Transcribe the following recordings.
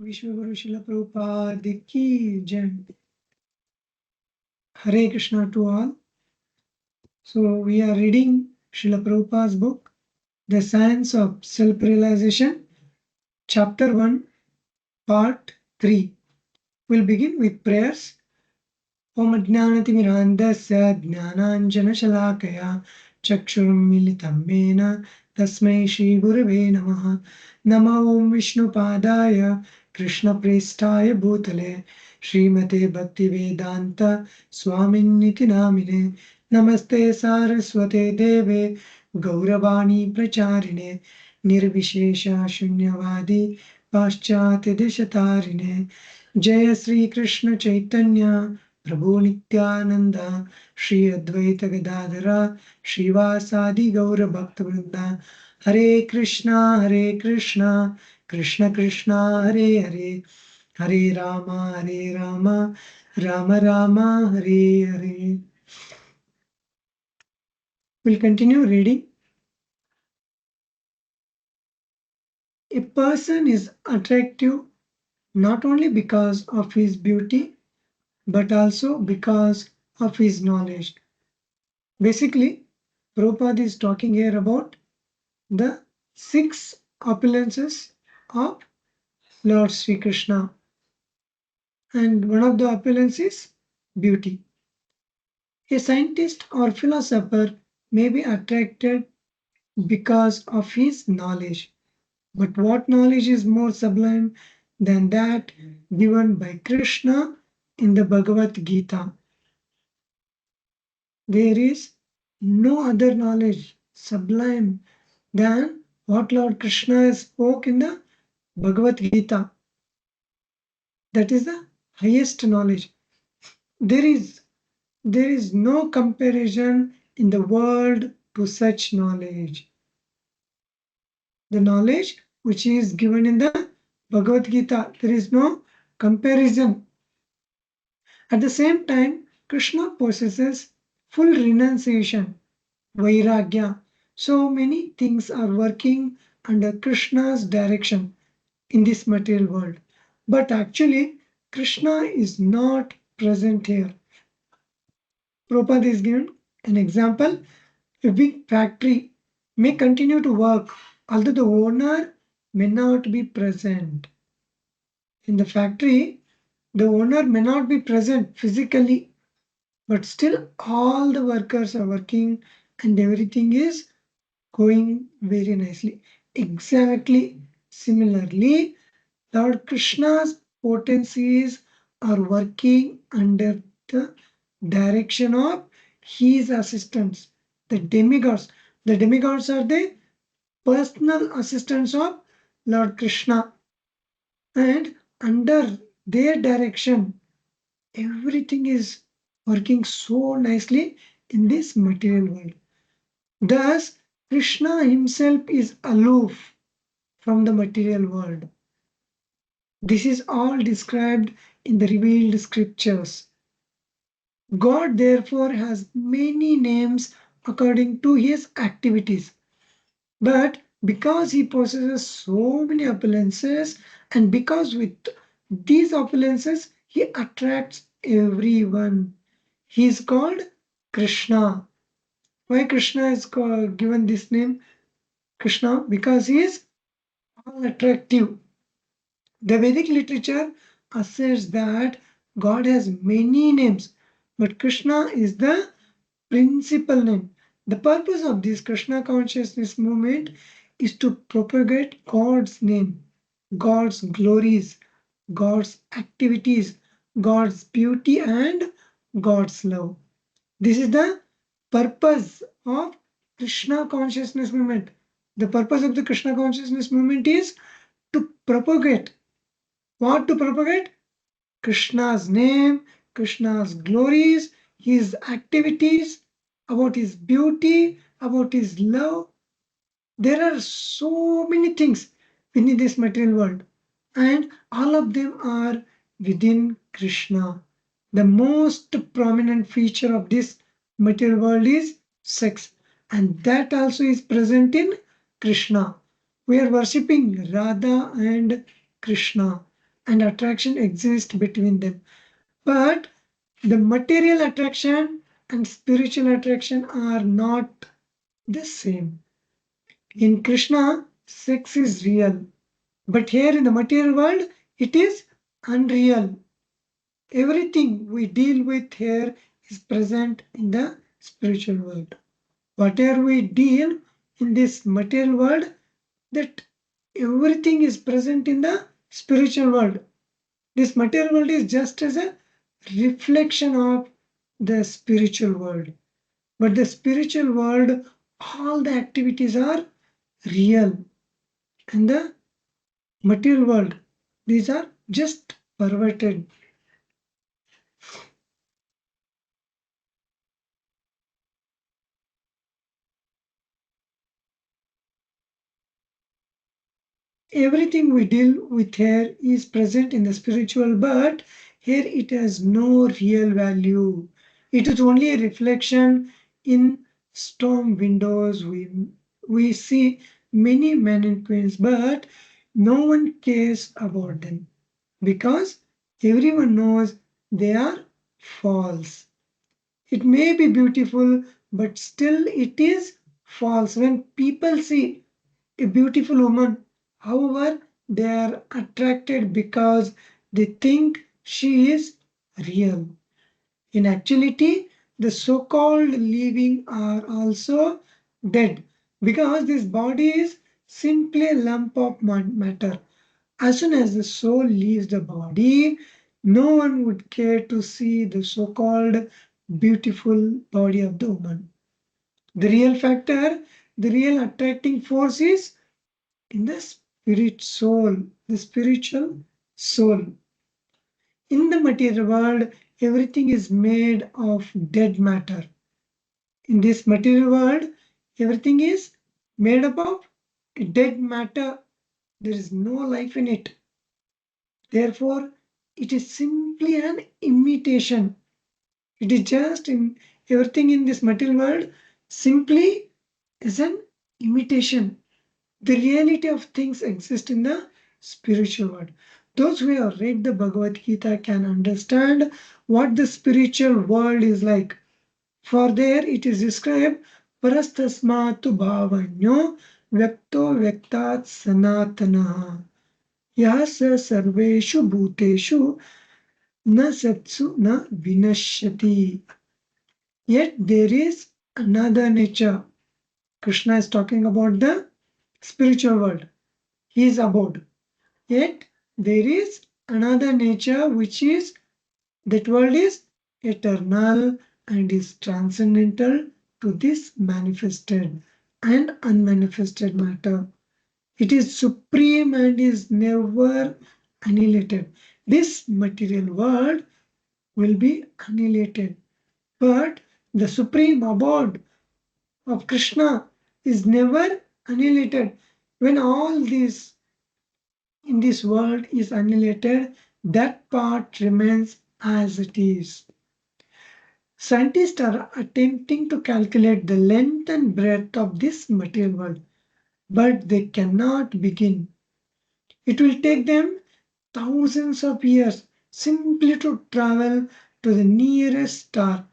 Vishwaguru Srila Prabhupada ki Jai. Hare Krishna to all. So we are reading Srila Prabhupada's book, The Science of Self-Realization, Chapter 1, Part 3. We'll begin with prayers. Om Ajnanatimirandasya Jnananjana Chakshurmilitam Mena Tasmai Shri Gurave Namaha Nama Om Vishnupadaya Krishna Prestaya Bhutale Srimate Bhaktivedanta Swaminiti Namine Namaste Saraswate Deve Gauravani Pracharine Nirvishesha Shunyavadi Paschate Deshatarine Jaya Sri Krishna Chaitanya Prabhu Nityananda, Shri Advaita Gadadhara, Srivasadi Gaura Bhakta Hare Krishna, Krishna Krishna, Hare Hare, Hare Rama, Rama Rama, Hare Hare. We'll continue reading. A person is attractive not only because of his beauty, but also because of his knowledge. Basically, Prabhupada is talking here about the 6 opulences of Lord Sri Krishna. And one of the opulences is beauty. A scientist or philosopher may be attracted because of his knowledge. But what knowledge is more sublime than that given by Krishna in the Bhagavad Gita? There is no other knowledge sublime than what Lord Krishna spoke in the Bhagavad Gita. That is the highest knowledge. There is no comparison in the world to such knowledge. The knowledge which is given in the Bhagavad Gita, there is no comparison. At the same time, Krishna possesses full renunciation, vairagya. So many things are working under Krishna's direction in this material world. But actually, Krishna is not present here. Prabhupada is given an example. A big factory may continue to work, although the owner may not be present. In the factory, the owner may not be present physically, but still all the workers are working and everything is going very nicely. Exactly similarly, Lord Krishna's potencies are working under the direction of his assistants, the demigods. The demigods are the personal assistants of Lord Krishna, and under their direction, everything is working so nicely in this material world. Thus, Krishna himself is aloof from the material world. This is all described in the revealed scriptures. God therefore has many names according to his activities. But because he possesses so many opulences, and because with these opulences he attracts everyone, he is called Krishna. Why Krishna is given this name Krishna? Because he is all attractive. The Vedic literature asserts that God has many names, but Krishna is the principal name. The purpose of this Krishna consciousness movement is to propagate God's name, God's glories, God's activities, God's beauty, and God's love. This is the purpose of Krishna consciousness movement. The purpose of the Krishna consciousness movement is to propagate. What to propagate? Krishna's name, Krishna's glories, his activities, about his beauty, about his love. There are so many things within this material world, and all of them are within Krishna. The most prominent feature of this material world is sex, and that also is present in Krishna. We are worshipping Radha and Krishna. and attraction exist between them. But the material attraction and spiritual attraction are not the same. In Krishna, sex is real, but here in the material world, it is unreal. Everything we deal with here is present in the spiritual world. Whatever we deal in this material world, that everything is present in the spiritual world. This material world is just as a reflection of the spiritual world. But the spiritual world, all the activities are real. And the material world, these are just perverted. Everything we deal with here is present in the spiritual, but here it has no real value. It is only a reflection in storm windows. We see many men and queens, but no one cares about them because everyone knows they are false. It may be beautiful, but still it is false. When people see a beautiful woman, however, they are attracted because they think she is real. In actuality, the so called living are also dead because this body is simply a lump of matter. As soon as the soul leaves the body, no one would care to see the so called beautiful body of the woman. The real factor, the real attracting force is in the spirit soul, the spiritual soul. In the material world, everything is made of dead matter. In this material world, everything is made up of dead matter. There is no life in it. Therefore, it is simply an imitation. It is just in everything in this material world simply is an imitation. The reality of things exists in the spiritual world. Those who have read the Bhagavad Gita can understand what the spiritual world is like. For there it is described parastasmatu bhavanyo vyakto vyaktat sanatana yasa sarveshu bhuteshu na satsu na vinashyati. Yet there is another nature. Krishna is talking about the spiritual world. He is abode. Yet there is another nature which is that world is eternal and is transcendental to this manifested and unmanifested matter. It is supreme and is never annihilated. This material world will be annihilated, but the supreme abode of Krishna is never annihilated. When all this in this world is annihilated, that part remains as it is. Scientists are attempting to calculate the length and breadth of this material world, but they cannot begin. It will take them thousands of years simply to travel to the nearest star,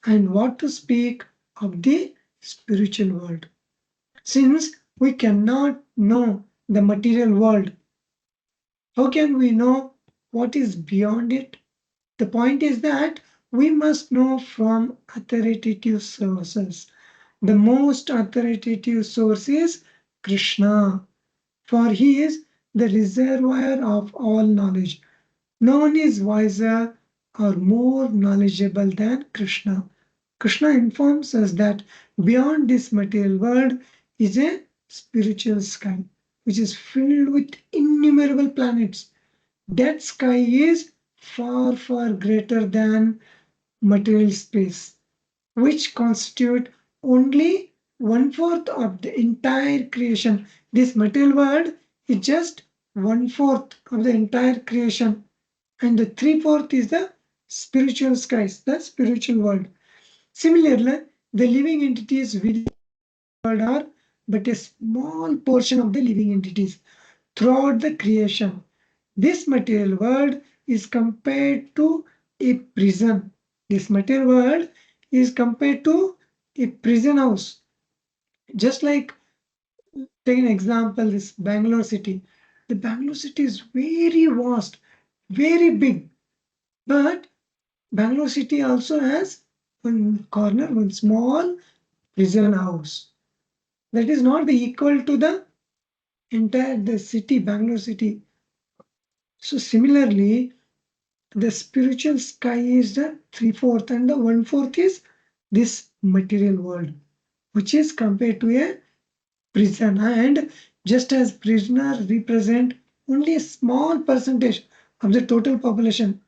and what to speak of the spiritual world. Since we cannot know the material world, how can we know what is beyond it? The point is that we must know from authoritative sources. The most authoritative source is Krishna, for he is the reservoir of all knowledge. No one is wiser or more knowledgeable than Krishna. Krishna informs us that beyond this material world is a spiritual sky, which is filled with innumerable planets. That sky is far, far greater than material space, which constitute only one fourth of the entire creation. This material world is just one fourth of the entire creation, and the three-fourth is the spiritual skies, the spiritual world. Similarly, the living entities within the world are but a small portion of the living entities throughout the creation. This material world is compared to a prison. This material world is compared to a prison house. Just like, take an example, this Bangalore city. The Bangalore city is very vast, very big. But Bangalore city also has one corner, one small prison house. That is not the equal to the entire the city, Bangalore city. So similarly, the spiritual sky is the three-fourth and the one-fourth is this material world, which is compared to a prison. And just as prisoners represent only a small percentage of the total population,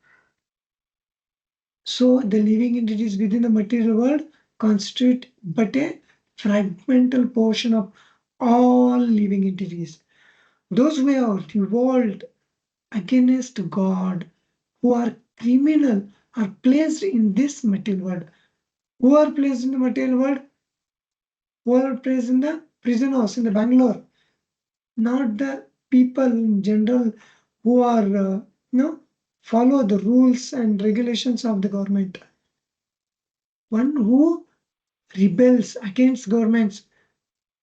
so the living entities within the material world constitute but a fragmental portion of all living entities. Those who have revolted against God, who are criminal, are placed in this material world. Who are placed in the material world? Who are placed in the prison house in the Bangalore? Not the people in general who are, follow the rules and regulations of the government. One who rebels against governments,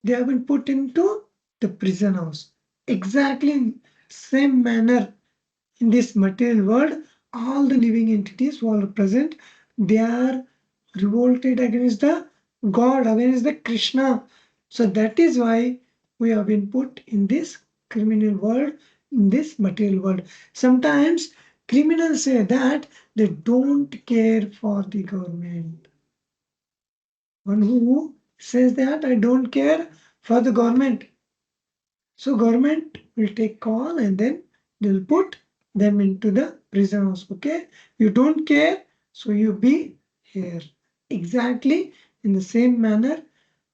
they have been put into the prison house. Exactly in same manner in this material world, all the living entities who are present, they are revolted against the God, against the Krishna. So that is why we have been put in this criminal world, in this material world. Sometimes criminals say that they don't care for the government. One who says that I don't care for the government. So government will take call and then they'll put them into the prison house. Okay, you don't care, so you be here. Exactly in the same manner,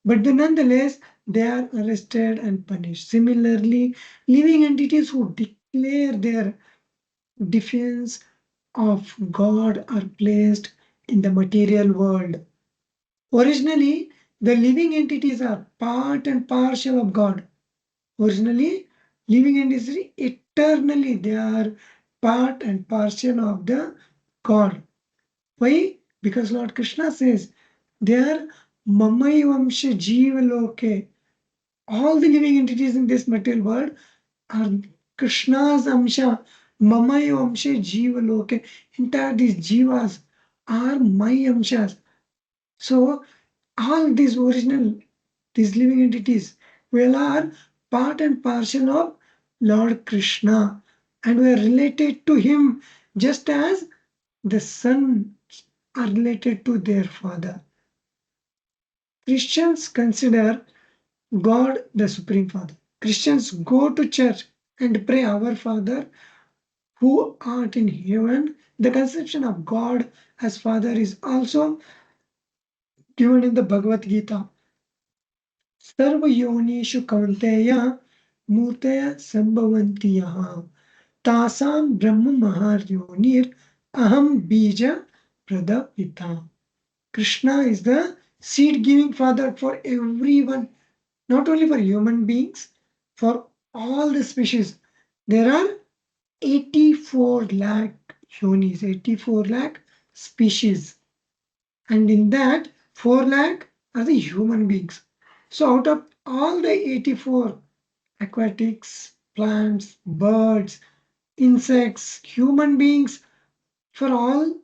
but then nonetheless they are arrested and punished. Similarly, living entities who declare their defense of God are placed in the material world. Originally, the living entities are part and partial of God. Originally, living entities eternally they are part and parcel of the God. Why? Because Lord Krishna says they are Mamai Vamsha Jiva Loke. All the living entities in this material world are Krishna's Amsha. Mamai Vamsha Jiva Loke. Entire these jivas are my Amshas. So all these original, these living entities, will are part and parcel of Lord Krishna and we are related to him just as the sons are related to their father. Christians consider God the Supreme Father. Christians go to church and pray, Our Father who art in heaven. The conception of God as Father is also given in the Bhagavad Gita. सर्वयोनिषु कौन्तेय मूर्तय संभवन्ति यः तासां ब्रह्म महायोनिर aham bija pradapita. Krishna is the seed giving father for everyone, not only for human beings, for all the species. There are 84 lakh yonis, 84 lakh species, and in that 4 lakh are the human beings. So out of all the 84 aquatics, plants, birds, insects, human beings, for all,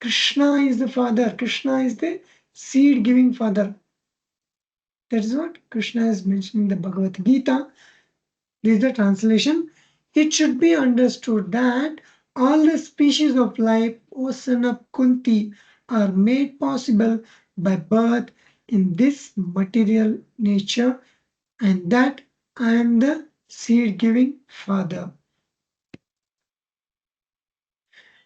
Krishna is the father. Krishna is the seed giving father. That is what Krishna is mentioning in the Bhagavad Gita. This is the translation. It should be understood that all the species of life, O son of Kunti, are made possible by birth in this material nature, and that I am the seed giving father.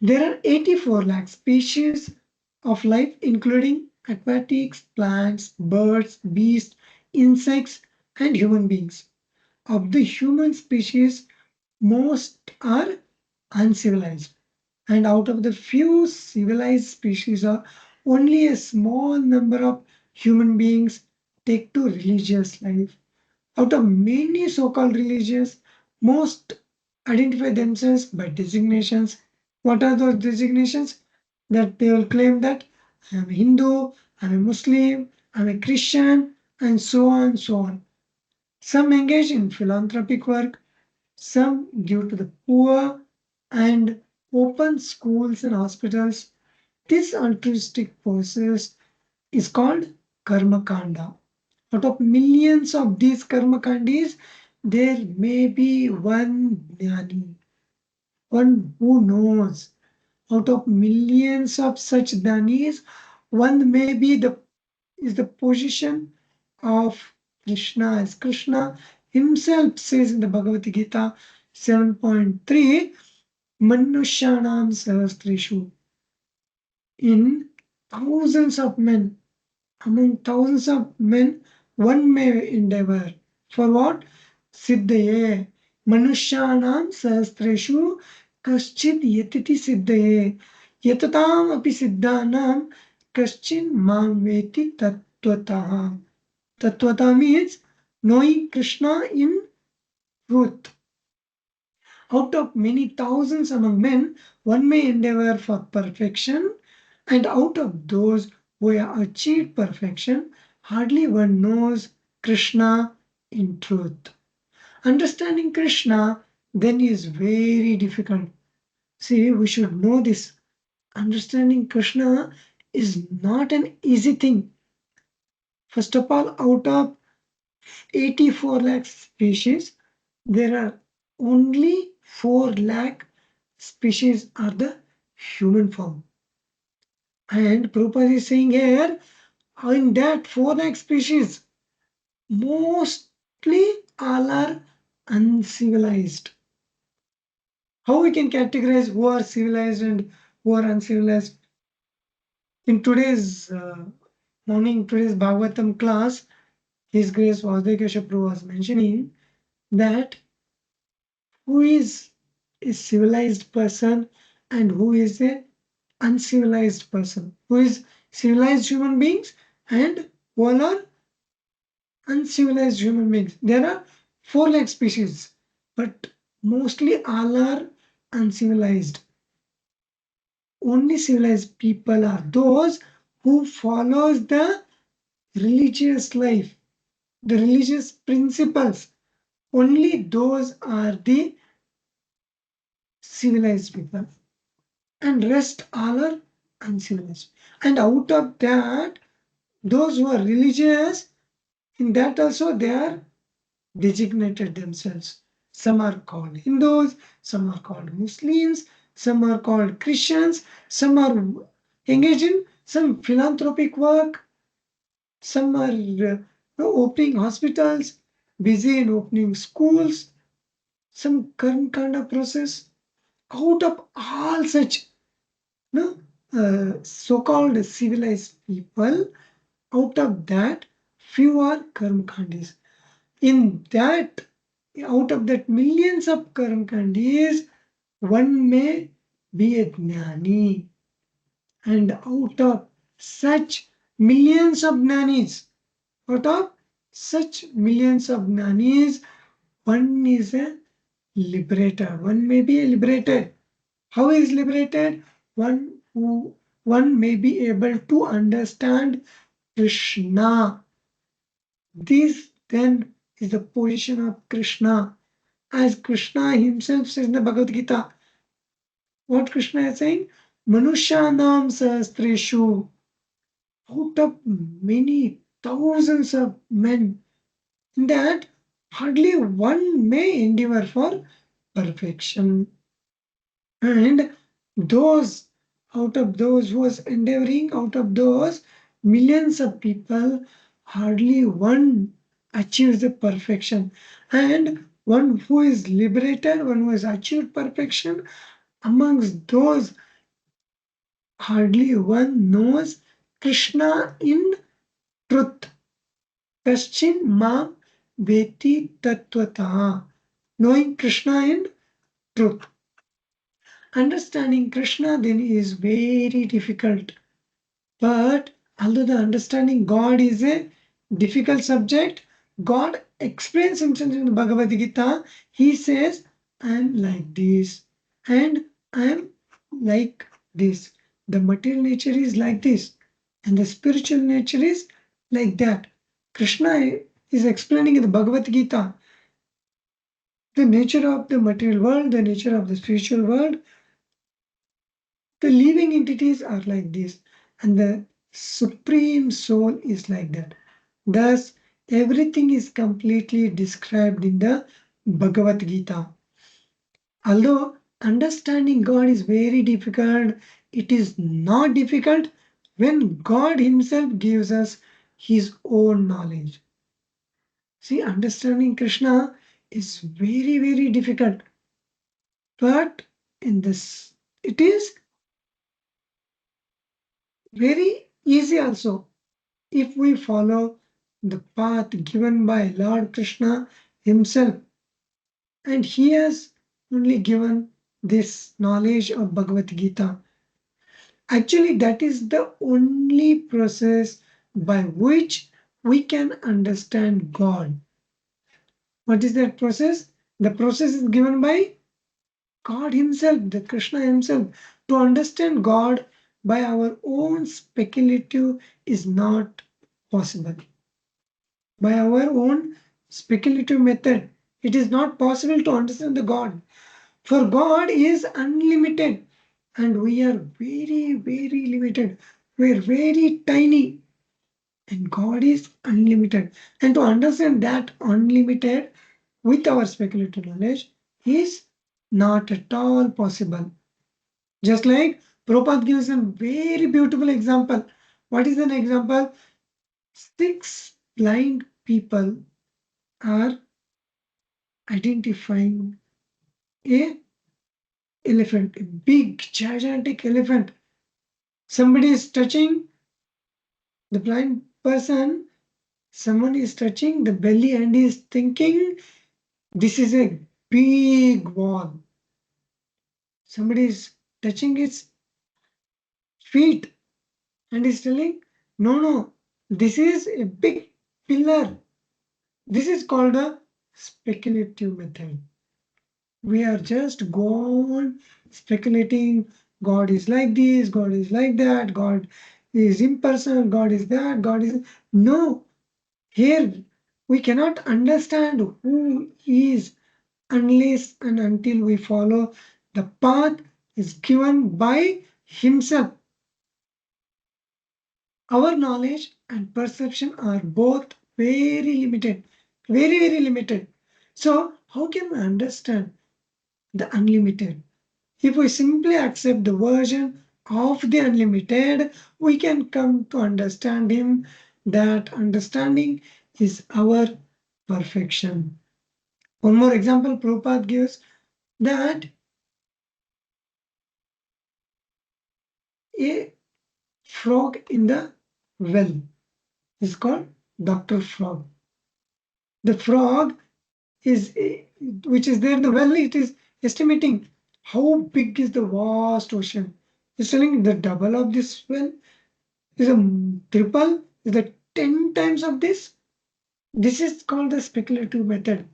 There are 84 lakh species of life, including aquatics, plants, birds, beasts, insects, and human beings. Of the human species, most are uncivilized, and out of the few civilized species, are only a small number of human beings take to religious life. Out of many so-called religious, most identify themselves by designations. What are those designations? That they will claim that I am a Hindu, I'm a Muslim, I'm a Christian, and so on and so on. Some engage in philanthropic work, some give to the poor and open schools and hospitals. This altruistic process is called karma kanda. Out of millions of these karma kandis, there may be one jnani, one who knows. Out of millions of such jnanis, one may be the is the position of Krishna, as Krishna himself says in the Bhagavad Gita 7.3, Manushanam Sahasreshu. In thousands of men, among thousands of men, one may endeavor. For what? Siddhaye. Manushanam Sahasreshu Kaschid Yatiti Siddhaye. Yatatam api siddhanam Kaschin Mam Veti Tattvataha. Tattvata means knowing Krishna in truth. Out of many thousands among men, one may endeavor for perfection, and out of those who have achieved perfection, hardly one knows Krishna in truth. Understanding Krishna then is very difficult. See, we should know this. Understanding Krishna is not an easy thing. First of all, out of 84 lakh species, there are only 4 lakh species are the human form. And Prabhupada is saying here, in that 4 lakh species, mostly all are uncivilized. How we can categorize who are civilized and who are uncivilized? In today's today's Bhagavatam class, His Grace Vasudeva Prabhu was mentioning that who is a civilized person and who is a uncivilized person, who is civilized human beings and who are uncivilized human beings. There are 4 lakh species, but mostly all are uncivilized. Only civilized people are those who follows the religious life, the religious principles. Only those are the civilized people, and rest all are uncivilized. And out of that, those who are religious, in that also they are designated themselves. Some are called Hindus, some are called Muslims, some are called Christians, some are engaged in some philanthropic work, some are opening hospitals, busy in opening schools, some current kind of process. Out of all such no, so-called civilized people, out of that, few are karmakandis. In that, out of that millions of karmakandis, one may be a jnani. And out of such millions of jnanis, out of such millions of jnanis, one is a liberator. One may be a liberated. How is liberated? One may be able to understand Krishna. This then is the position of Krishna. As Krishna himself says in the Bhagavad Gita, what Krishna is saying? Manushanam sahasreshu. Out of many thousands of men, in that hardly one may endeavor for perfection. And those, out of those who was endeavoring, out of those millions of people, hardly one achieves the perfection. And one who is liberated, one who has achieved perfection, amongst those, hardly one knows Krishna in truth. Kaschin mam veti tattvataha. Knowing Krishna in truth. Understanding Krishna then is very difficult. But although the understanding God is a difficult subject, God explains himself in the Bhagavad Gita. He says, I am like this, and I am like this. The material nature is like this, and the spiritual nature is like that. Krishna is explaining in the Bhagavad Gita the nature of the material world, the nature of the spiritual world. The living entities are like this, and the supreme soul is like that. Thus, everything is completely described in the Bhagavad Gita. Although understanding God is very difficult, it is not difficult when God Himself gives us His own knowledge. See, understanding Krishna is very, very difficult, but in this, it is very easy also if we follow the path given by Lord Krishna Himself. And He has only given this knowledge of Bhagavad Gita. Actually, that is the only process by which we can understand God. What is that process? The process is given by God Himself, the Krishna Himself. To understand God by our own speculative is not possible. By our own speculative method, it is not possible to understand the God. For God is unlimited and we are very, very limited. We are very tiny and God is unlimited. And to understand that unlimited with our speculative knowledge is not at all possible. Just like Prabhupada gives a very beautiful example. What is an example? Six blind people are identifying a elephant, a big gigantic elephant. Somebody is touching the blind person, someone is touching the belly and is thinking this is a big wall. Somebody is touching its feet and is telling, no, no, this is a big pillar. This is called a speculative method. We are just gone speculating. God is like this, God is like that, God is impersonal, God is that, God is. No, here we cannot understand who is unless and until we follow the path is given by Himself. Our knowledge and perception are both very limited, very, very limited. So, how can we understand the unlimited? If we simply accept the version of the unlimited, we can come to understand Him. That understanding is our perfection. One more example Prabhupada gives that a frog in the well is called Dr. Frog. The frog is which is there in the well, it is estimating how big is the vast ocean. It's telling the double of this well is a triple, is the 10 times of this. This is called the speculative method.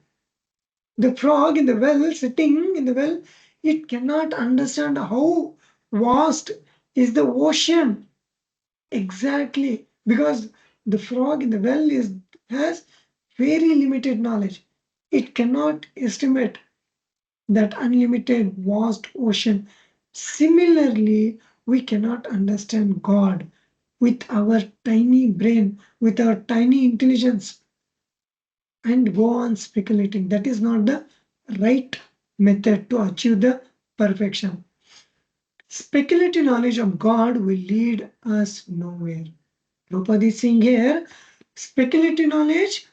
The frog in the well, sitting in the well, it cannot understand how vast is the ocean exactly because the frog in the well is has very limited knowledge. It cannot estimate that unlimited vast ocean. Similarly, we cannot understand God with our tiny brain, with our tiny intelligence, and go on speculating. That is not the right method to achieve the perfection. Speculative knowledge of God will lead us nowhere. Prabhupada is saying here, speculative knowledge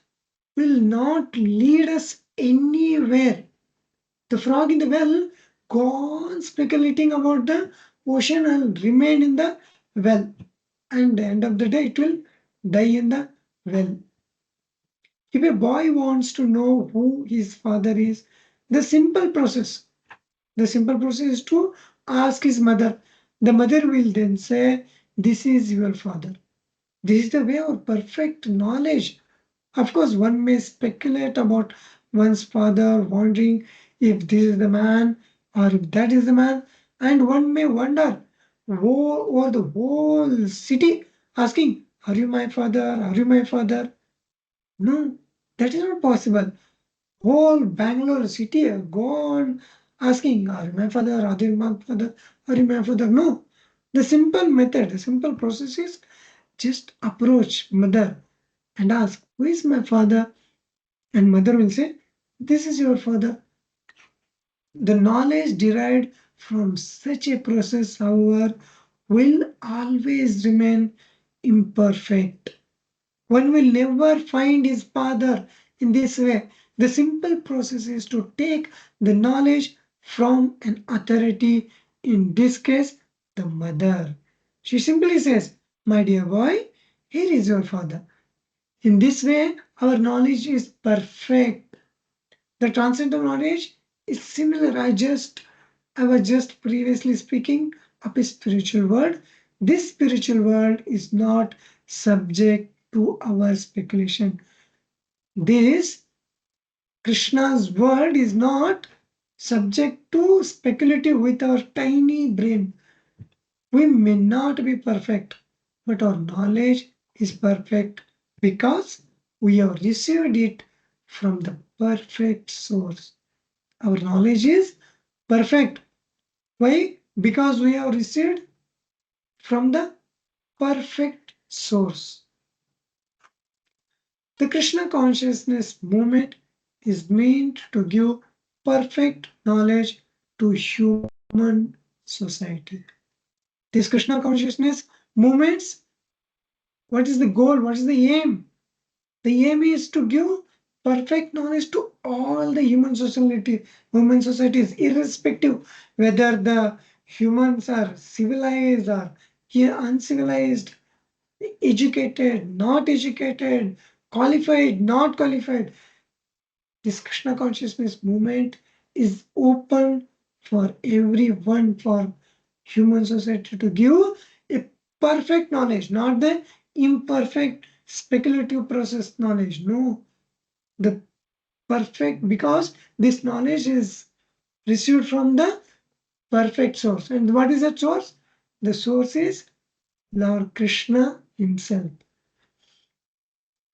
will not lead us anywhere. The frog in the well go on speculating about the ocean and remain in the well. And at the end of the day, it will die in the well. If a boy wants to know who his father is, the simple process, the simple process is to ask his mother. The mother will then say, this is your father. This is the way of perfect knowledge. Of course, one may speculate about one's father wandering if this is the man or if that is the man, and one may wonder over the whole city asking, are you my father? Are you my father? No, that is not possible. Whole Bangalore city have gone asking, are you my father? Are you my father? Are you my father? No. The simple method, the simple process is just approach mother and ask, who is my father? And mother will say, this is your father. The knowledge derived from such a process, however, will always remain imperfect. One will never find his father in this way. The simple process is to take the knowledge from an authority, in this case, the mother. She simply says, my dear boy, here is your father. In this way, our knowledge is perfect. The transcendental knowledge is similar. I was just previously speaking of a spiritual world. This spiritual world is not subject to our speculation. This Krishna's world is not subject to speculative with our tiny brain. We may not be perfect, but our knowledge is perfect because we have received it from the perfect source. Our knowledge is perfect. Why? Because we have received from the perfect source. The Krishna consciousness movement is meant to give perfect knowledge to human society. This Krishna consciousness movements, what is the goal? What is the aim? The aim is to give perfect knowledge to all the human societies, irrespective whether the humans are civilized or uncivilized, educated, not educated, qualified, not qualified. This Krishna consciousness movement is open for everyone, for human society to give a perfect knowledge, not the imperfect speculative process knowledge. No, the perfect, because this knowledge is received from the perfect source. And what is that source? The source is Lord Krishna himself.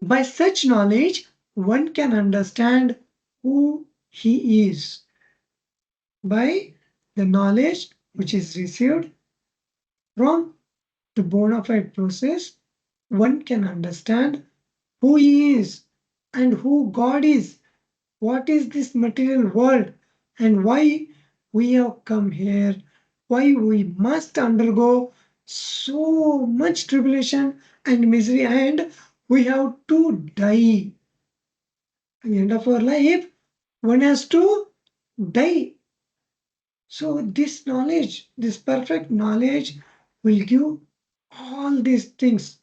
By such knowledge, one can understand who he is. By the knowledge which is received from the bona fide process, one can understand who he is and who God is. What is this material world and why we have come here? Why we must undergo so much tribulation and misery, and we have to die. At the end of our life, one has to die. So this knowledge, this perfect knowledge will give all these things.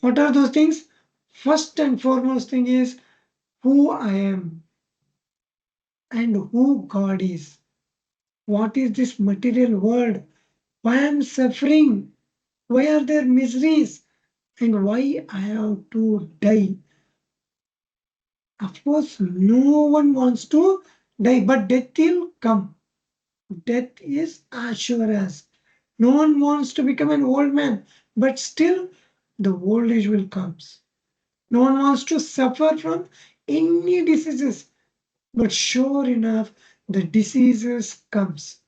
What are those things? First and foremost thing is who I am and who God is. What is this material world? Why I am suffering? Why are there miseries? And why I have to die? Of course, no one wants to die, but death will come. Death is as sure as. No one wants to become an old man, but still the old age will come. No one wants to suffer from any diseases, but sure enough, the diseases comes.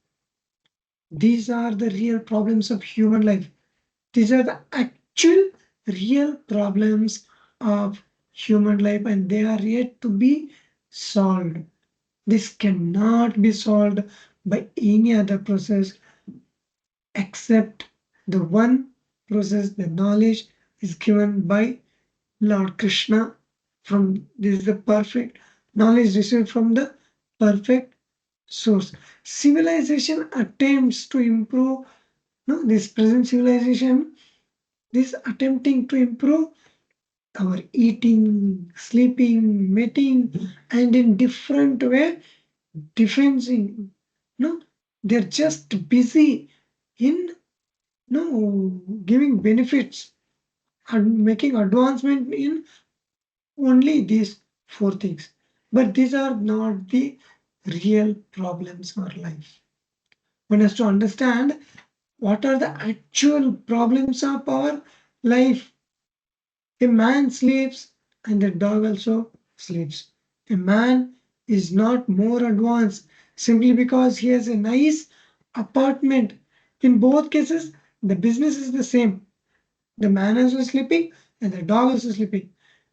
These are the real problems of human life. These are the actual real problems of human life, and they are yet to be solved. This cannot be solved by any other process except the one process. The knowledge is given by Lord Krishna. From this is the perfect knowledge received from the perfect source. Civilization attempts to improve, no, this present civilization, this attempting to improve our eating, sleeping, mating, and in different way defending. No, they're just busy in no giving benefits and making advancement in only these four things. But these are not the real problems in our life. One has to understand what are the actual problems of our life. A man sleeps and the dog also sleeps. A man is not more advanced simply because he has a nice apartment. In both cases, the business is the same. The man is also sleeping and the dog also sleeping.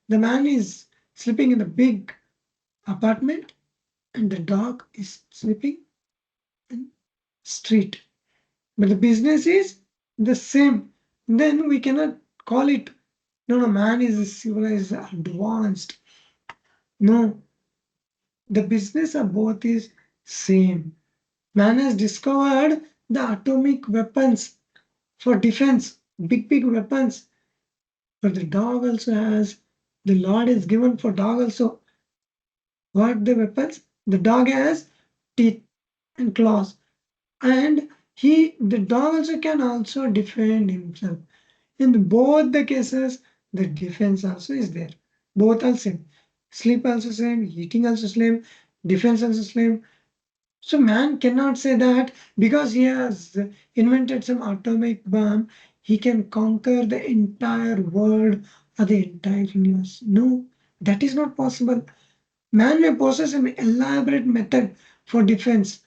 The man is sleeping in the big apartment and the dog is sleeping in street. But the business is the same. Then we cannot call it no, man is civilized, advanced. No, the business of both is same. Man has discovered the atomic weapons for defense, big weapons. But the dog also has, the Lord is given for dog also. What the weapons? The dog has teeth and claws. And the dog also can also defend himself. In both the cases, the defense also is there. Both are same. Sleep also same, eating also same, defense also same. So man cannot say that because he has invented some atomic bomb, he can conquer the entire world or the entire universe. No, that is not possible. Man may possess an elaborate method for defense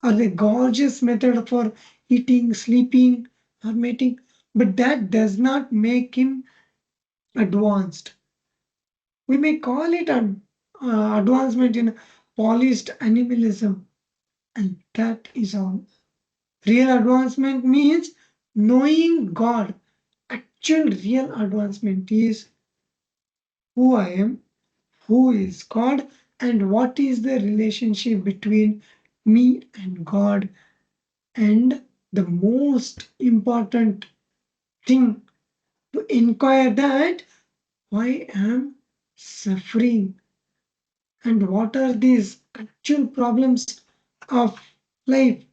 or a gorgeous method for eating, sleeping, or mating, but that does not make him advanced. We may call it an advancement in polished animalism, and that is all. Real advancement means knowing God. Actual real advancement is who I am, who is God, and what is the relationship between me and God. And the most important thing to inquire that why I am suffering and what are these actual problems of life.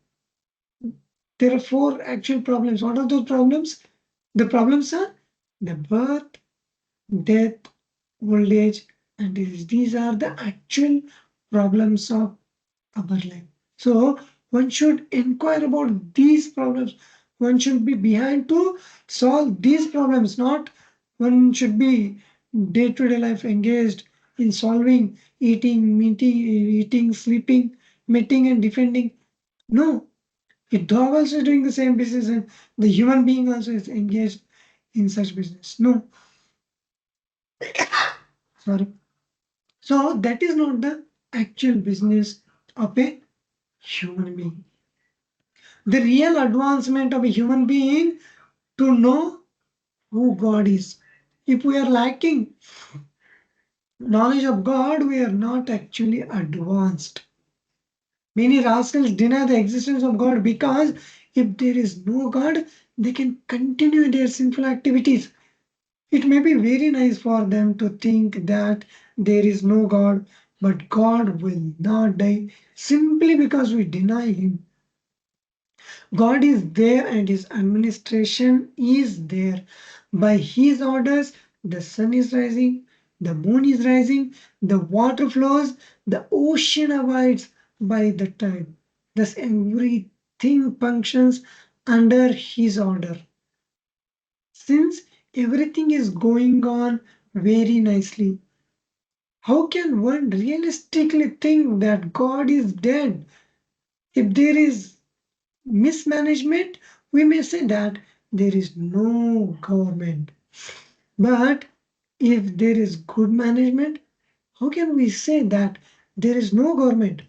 There are four actual problems. What are those problems? The problems are the birth, death, old age, and these are the actual problems of our life. So one should inquire about these problems. One should be behind to solve these problems, not one should be day-to-day life engaged in solving, eating, meeting, eating, sleeping, meeting, and defending. No, a dog also doing the same business, and the human being also is engaged in such business. No, sorry. So that is not the actual business of a human being. The real advancement of a human being to know who God is. If we are lacking knowledge of God, we are not actually advanced. Many rascals deny the existence of God because if there is no God, they can continue their sinful activities. It may be very nice for them to think that there is no God, but God will not die simply because we deny Him. God is there and His administration is there. By His orders, the sun is rising, the moon is rising, the water flows, the ocean abides by the tide. Thus, everything functions under His order. Since everything is going on very nicely, how can one realistically think that God is dead? If there is mismanagement, we may say that there is no government. But if there is good management, how can we say that there is no government?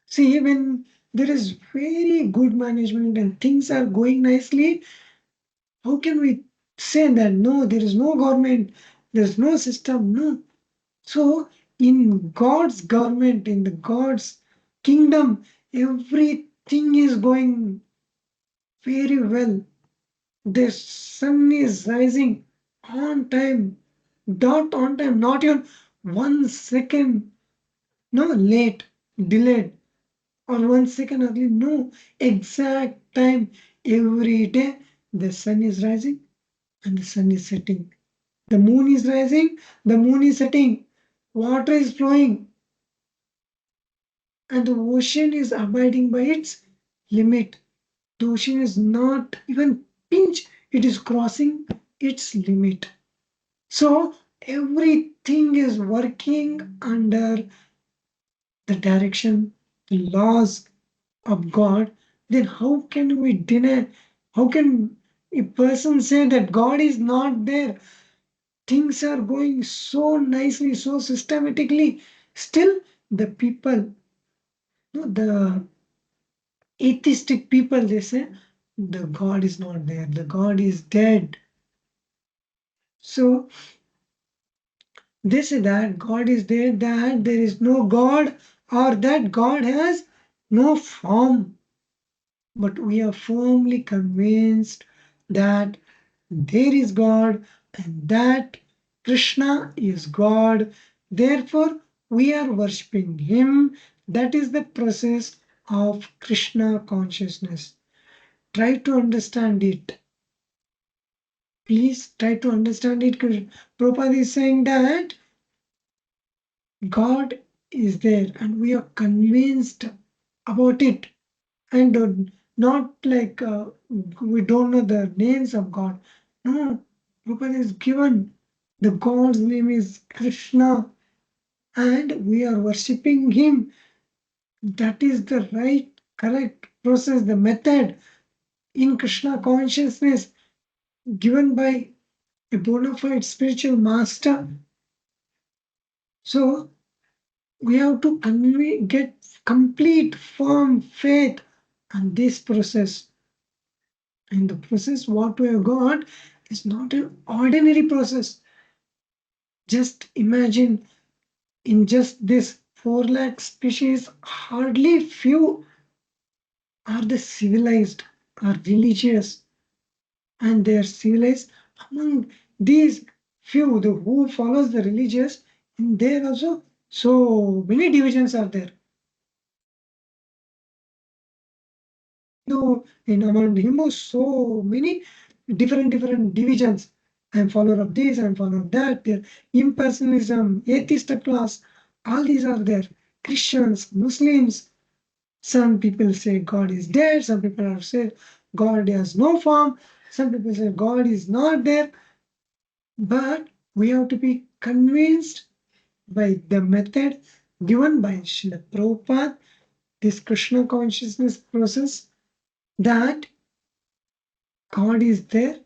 See, when there is very good management and things are going nicely, how can we say that no, there is no government, there is no system? No. So, in God's government, in the God's kingdom, everything is going very well. The sun is rising on time, dot on time, not even 1 second, no late, delayed, or 1 second early. No, exact time every day. The sun is rising and the sun is setting. The moon is rising, the moon is setting. Water is flowing. and the ocean is abiding by its limit. The ocean is not even pinch, it is crossing its limit. So everything is working under the direction, the laws of God. Then how can we deny? How can a person say that God is not there? Things are going so nicely, so systematically. Still, the people, the atheistic people, they say the God is not there, the God is dead. So they say that God is there, that there is no God, or that God has no form. But we are firmly convinced that there is God and that Krishna is God. Therefore, we are worshipping Him. That is the process of Krishna consciousness. Try to understand it. Please try to understand it. Prabhupada is saying that God is there and we are convinced about it. And not like we don't know the names of God. No, Prabhupada is given. The God's name is Krishna and we are worshipping Him. That is the right, correct process, the method in Krishna consciousness given by a bona fide spiritual master. So we have to get complete firm faith on this process. And the process what we have got is not an ordinary process. Just imagine in just this 4 lakh species, hardly few are the civilized, are religious, and they are civilized. Among these few, the who follows the religious, and there also so many divisions are there. No, in among Hindus, so many different divisions. I am follower of this, I am follower of that. There, impersonalism, atheist class, all these are there. Christians, Muslims. Some people say God is dead. Some people are say God has no form. Some people say God is not there. But we have to be convinced by the method given by Srila Prabhupada, this Krishna consciousness process, that God is there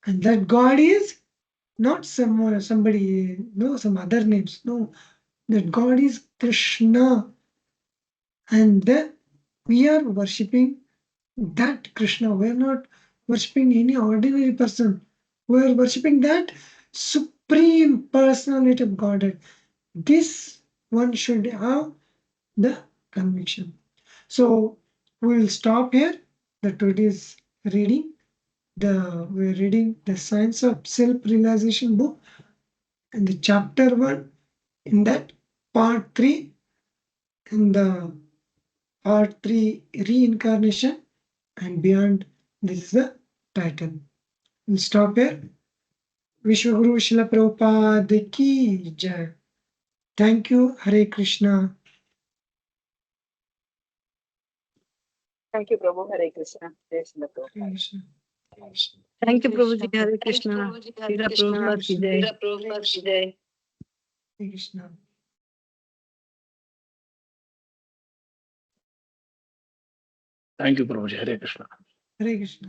and that God is not somebody, no, some other names. No, that God is Krishna and that we are worshipping that Krishna. We are not worshipping any ordinary person. We are worshipping that supreme personality of Godhead. This one should have the conviction. So we will stop here. The today's reading. We're reading the Science of Self-Realization book and the chapter 1 in that part 3 in the part 3 reincarnation and beyond. This is the title. We'll stop here. Vishwaguru Srila Prabhupada ki jai. Thank you. Hare Krishna. Thank you, Prabhu. Hare Krishna. Jai Srila Hare Prabhupada. Krishna. Thank you, Prabhuji. Hare Krishna. Srila Hare Prabhupada ki jai. Krishna. Hare Krishna. Thank you, Prabhuji. Hare Krishna. Hare Krishna.